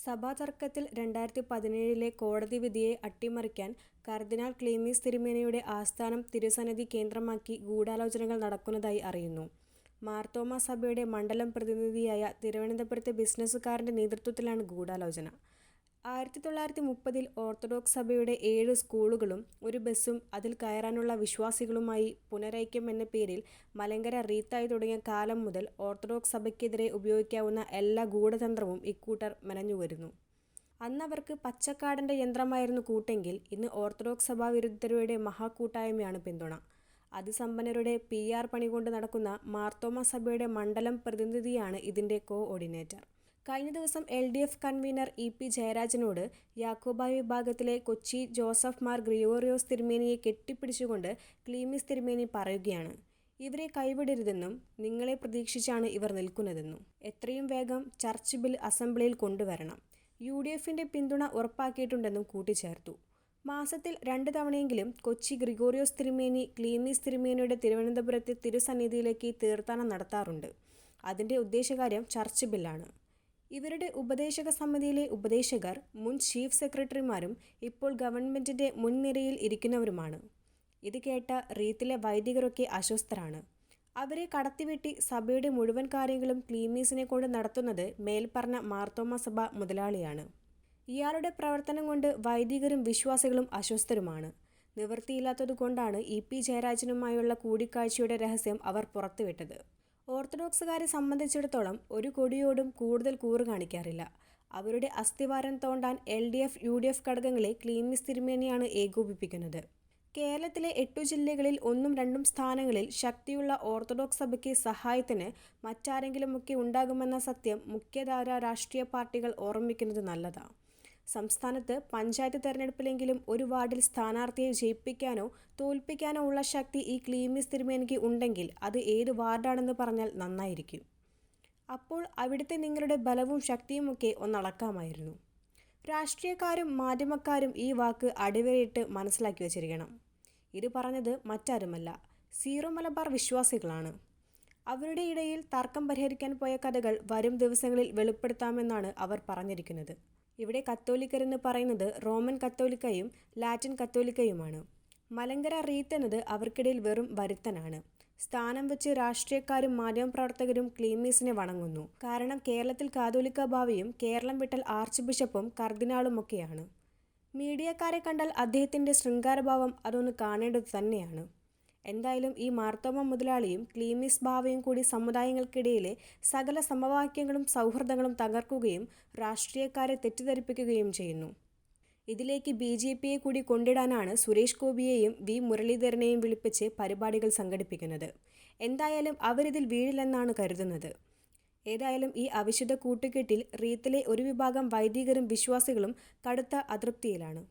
സഭാ തർക്കത്തിൽ 2017 കോടതി വിധിയെ അട്ടിമറിക്കാൻ കർദിനാൾ ക്ലീമീസ് തിരുമേനിയുടെ ആസ്ഥാനം തിരുസന്നിധി കേന്ദ്രമാക്കി ഗൂഢാലോചനകൾ നടക്കുന്നതായി അറിയുന്നു. മാർത്തോമാ സഭയുടെ മണ്ഡലം പ്രതിനിധിയായ തിരുവനന്തപുരത്തെ ബിസിനസ്സുകാരൻ്റെ നേതൃത്വത്തിലാണ് ഗൂഢാലോചന. 1930 ഓർത്തഡോക്സ് സഭയുടെ 7 സ്കൂളുകളും ഒരു ബസ്സും അതിൽ കയറാനുള്ള വിശ്വാസികളുമായി പുനരൈക്യം എന്ന പേരിൽ മലങ്കര റീത്തായി തുടങ്ങിയ കാലം മുതൽ ഓർത്തഡോക്സ് സഭയ്ക്കെതിരെ ഉപയോഗിക്കാവുന്ന എല്ലാ ഗൂഢതന്ത്രവും ഇക്കൂട്ടർ മെനഞ്ഞുവരുന്നു. അന്നവർക്ക് പച്ചക്കാടൻ്റെ യന്ത്രമായിരുന്നു കൂട്ടെങ്കിൽ ഇന്ന് ഓർത്തഡോക്സ് സഭാവിരുദ്ധരുടെ മഹാകൂട്ടായ്മയാണ് പിന്തുണ. അതിസമ്പന്നരുടെ PR പണികൊണ്ട് നടക്കുന്ന മാർത്തോമാ സഭയുടെ മണ്ഡലം പ്രതിനിധിയാണ് ഇതിൻ്റെ കോഓർഡിനേറ്റർ. കഴിഞ്ഞ ദിവസം LDF കൺവീനർ EP ജയരാജനോട് യാക്കോബായ വിഭാഗത്തിലെ കൊച്ചി ജോസഫ് മാർ ഗ്രിഗോറിയോസ് തിരുമേനിയെ കെട്ടിപ്പിടിച്ചുകൊണ്ട് ക്ലീമീസ് തിരുമേനി പറയുകയാണ്, ഇവരെ കൈവിടരുതെന്നും നിങ്ങളെ പ്രതീക്ഷിച്ചാണ് ഇവർ നിൽക്കുന്നതെന്നും. എത്രയും വേഗം ചർച്ച് ബിൽ അസംബ്ലിയിൽ കൊണ്ടുവരണം. UDFൻ്റെ പിന്തുണ ഉറപ്പാക്കിയിട്ടുണ്ടെന്നും കൂട്ടിച്ചേർത്തു. മാസത്തിൽ 2 തവണയെങ്കിലും കൊച്ചി ഗ്രിഗോറിയോസ് തിരുമേനി ക്ലീമീസ് തിരുമേനിയുടെ തിരുവനന്തപുരത്തെ തിരുസന്നിധിയിലേക്ക് തീർത്ഥാടനം നടത്താറുണ്ട്. അതിൻ്റെ ഉദ്ദേശകാര്യം ചർച്ച് ബില്ലാണ്. ഇവരുടെ ഉപദേശക സമിതിയിലെ ഉപദേശകർ മുൻ ചീഫ് സെക്രട്ടറിമാരും ഇപ്പോൾ ഗവൺമെൻറ്റിൻ്റെ മുൻനിരയിൽ ഇരിക്കുന്നവരുമാണ്. ഇത് കേട്ട റീത്തിലെ വൈദികരൊക്കെ അസ്വസ്ഥരാണ്. അവരെ കടത്തിവെട്ടി സഭയുടെ മുഴുവൻ കാര്യങ്ങളും ക്ലീമീസിനെ കൊണ്ട് നടത്തുന്നത് മേൽപ്പറഞ്ഞ മാർത്തോമാ സഭ മുതലാളിയാണ്. ഇയാളുടെ പ്രവർത്തനം കൊണ്ട് വൈദികരും വിശ്വാസികളും അസ്വസ്ഥരുമാണ്. നിവൃത്തിയില്ലാത്തതുകൊണ്ടാണ് EP ജയരാജനുമായുള്ള കൂടിക്കാഴ്ചയുടെ രഹസ്യം അവർ പുറത്തുവിട്ടത്. ഓർത്തഡോക്സുകാരെ സംബന്ധിച്ചിടത്തോളം ഒരു കൊടിയോടും കൂടുതൽ കൂറ് കാണിക്കാറില്ല. അവരുടെ അസ്ഥിവാരം തോണ്ടാൻ LDF UDF ഘടകങ്ങളെ ക്ലീമീസ് തിരുമേനിയാണ് ഏകോപിപ്പിക്കുന്നത്. കേരളത്തിലെ 8 ജില്ലകളിൽ 1ഉം 2ഉം സ്ഥാനങ്ങളിൽ ശക്തിയുള്ള ഓർത്തഡോക്സ് സഭയ്ക്ക് സഹായത്തിന് മറ്റാരെങ്കിലുമൊക്കെ ഉണ്ടാകുമെന്ന സത്യം മുഖ്യധാര രാഷ്ട്രീയ പാർട്ടികൾ ഓർമ്മിക്കുന്നത് നല്ലതാണ്. സംസ്ഥാനത്ത് പഞ്ചായത്ത് തെരഞ്ഞെടുപ്പിലെങ്കിലും ഒരു വാർഡിൽ സ്ഥാനാർത്ഥിയെ ജയിപ്പിക്കാനോ തോൽപ്പിക്കാനോ ഉള്ള ശക്തി ഈ ക്ലീമീസ് തിരുമേനിക്ക് ഉണ്ടെങ്കിൽ അത് ഏത് വാർഡാണെന്ന് പറഞ്ഞാൽ നന്നായിരിക്കും. അപ്പോൾ അവിടുത്തെ നിങ്ങളുടെ ബലവും ശക്തിയുമൊക്കെ ഒന്നളക്കാമായിരുന്നു. രാഷ്ട്രീയക്കാരും മാധ്യമക്കാരും ഈ വാക്ക് അടിവരയിട്ട് മനസ്സിലാക്കി വച്ചിരിക്കണം. ഇത് പറഞ്ഞത് മറ്റാരുമല്ല, സീറോ മലബാർ വിശ്വാസികളാണ്. അവരുടെ ഇടയിൽ തർക്കം പരിഹരിക്കാൻ പോയ കഥകൾ വരും ദിവസങ്ങളിൽ വെളിപ്പെടുത്താമെന്നാണ് അവർ പറഞ്ഞിരിക്കുന്നത്. ഇവിടെ കത്തോലിക്കരെന്ന് പറയുന്നത് റോമൻ കത്തോലിക്കയും ലാറ്റിൻ കത്തോലിക്കയുമാണ്. മലങ്കര റീത്ത് എന്നത് അവർക്കിടയിൽ വെറും വരുത്തനാണ്. സ്ഥാനം വെച്ച് രാഷ്ട്രീയക്കാരും മാധ്യമപ്രവർത്തകരും ക്ലീമീസിനെ വണങ്ങുന്നു. കാരണം കേരളത്തിൽ കാതോലിക്ക ബാവയും കേരളം വിട്ടാൽ ആർച്ച് ബിഷപ്പും കർദിനാളുമൊക്കെയാണ്. മീഡിയക്കാരെ കണ്ടാൽ അദ്ദേഹത്തിൻ്റെ ശൃംഗാരഭാവം അതൊന്ന് കാണേണ്ടത് തന്നെയാണ്. എന്തായാലും ഈ മാർത്തോമാ മുതലാളിയും ക്ലീമീസ് ബാവയും കൂടി സമുദായങ്ങൾക്കിടയിലെ സകല സമവാക്യങ്ങളും സൗഹൃദങ്ങളും തകർക്കുകയും രാഷ്ട്രീയക്കാരെ തെറ്റിദ്ധരിപ്പിക്കുകയും ചെയ്യുന്നു. ഇതിലേക്ക് BJPയെ കൂടി കൊണ്ടിടാനാണ് സുരേഷ് ഗോപിയെയും V മുരളീധരനെയും വിളിപ്പിച്ച് പരിപാടികൾ സംഘടിപ്പിക്കുന്നത്. എന്തായാലും അവരിതിൽ വീഴില്ലെന്നാണ് കരുതുന്നത്. ഏതായാലും ഈ അവിശുദ്ധ കൂട്ടുകെട്ടിൽ റീത്തിലെ ഒരു വിഭാഗം വൈദികരും വിശ്വാസികളും കടുത്ത അതൃപ്തിയിലാണ്.